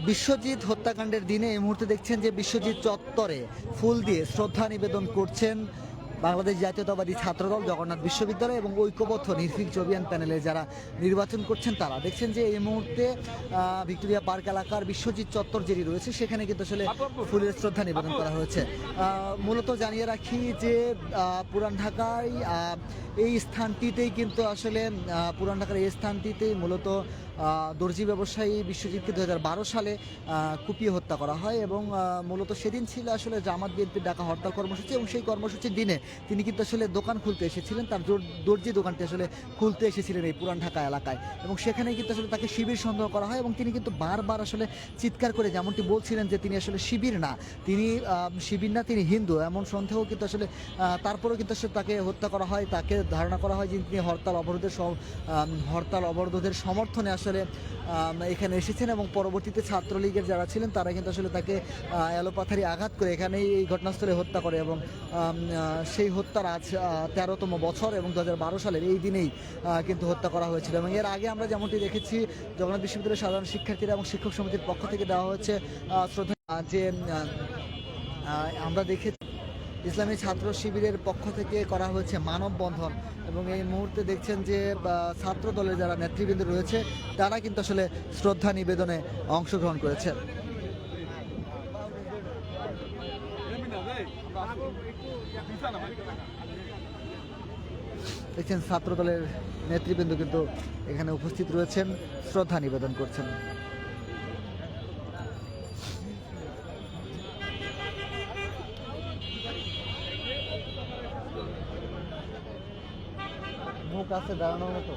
বিশ্বজিৎ হত্যাকাণ্ডের দিনে এই মুহূর্তে দেখছেন যে বিশ্বজিৎ চত্বরে ফুল দিয়ে শ্রদ্ধা নিবেদন করছেন বাংলাদেশ জাতীয়তাবাদী ছাত্রদল, জগন্নাথ বিশ্ববিদ্যালয় এবং ঐক্যবদ্ধ নির্ভীক জবিয়ান প্যানেলে যারা নির্বাচন করছেন তারা। দেখছেন যে এই মুহূর্তে ভিক্টোরিয়া পার্ক এলাকার বিশ্বজিৎ চত্বর যেটি রয়েছে সেখানে কিন্তু আসলে ফুলের শ্রদ্ধা নিবেদন করা হয়েছে। মূলত জানিয়ে রাখি যে পুরান ঢাকায় এই স্থানটিতেই কিন্তু আসলে পুরান ঢাকার এই স্থানটিতেই মূলত দর্জি ব্যবসায়ী বিশ্বজিৎকে 2012 সালে কুপিয়ে হত্যা করা হয় এবং মূলত সেদিন ছিল আসলে জামাত বিএনপির ডাকা হরতাল কর্মসূচি এবং সেই কর্মসূচির দিনে তিনি কিন্তু আসলে দোকান খুলতে এসেছিলেন, তার দর্জি দোকানটি আসলে খুলতে এসেছিলেন এই পুরান ঢাকা এলাকায় এবং সেখানে কিন্তু আসলে তাকে শিবির সন্দেহ করা হয় এবং তিনি কিন্তু বারবার আসলে চিৎকার করে যেমনটি বলছিলেন যে তিনি আসলে শিবির না, তিনি হিন্দু, এমন সন্দেহ কিন্তু আসলে তারপরেও কিন্তু আসলে তাকে হত্যা করা হয়। তাকে ধারণা করা হয় যে তিনি হরতাল অবরোধের সমর্থনে আসলে এখানে এসেছেন এবং পরবর্তীতে ছাত্রলীগের যারা ছিলেন তারা কিন্তু আসলে তাকে এলোপাথারি আঘাত করে এখানেই এই ঘটনাস্থলে হত্যা করে এবং সেই হত্যার আজ 13তম বছর এবং 2012 সালের এই দিনেই কিন্তু হত্যা করা হয়েছিল। এবং এর আগে আমরা যেমনটি দেখেছি জগন্নাথ বিশ্ববিদ্যালয়ের সাধারণ শিক্ষার্থীরা এবং শিক্ষক সমিতির পক্ষ থেকে দেওয়া হচ্ছে শ্রদ্ধা, যে আমরা দেখেছি ইসলামী ছাত্র শিবিরের পক্ষ থেকে করা হয়েছে মানববন্ধন এবং এই মুহূর্তে দেখছেন যে ছাত্র দলের যারা নেতৃবৃন্দ রয়েছে তারা কিন্তু আসলে শ্রদ্ধা নিবেদনে অংশগ্রহণ করেছে। দেখছেন ছাত্র দলের নেতৃবৃন্দ কিন্তু এখানে উপস্থিত রয়েছেন, শ্রদ্ধা নিবেদন করছেন। মুখ আছে দাঁড়ানোর মতো।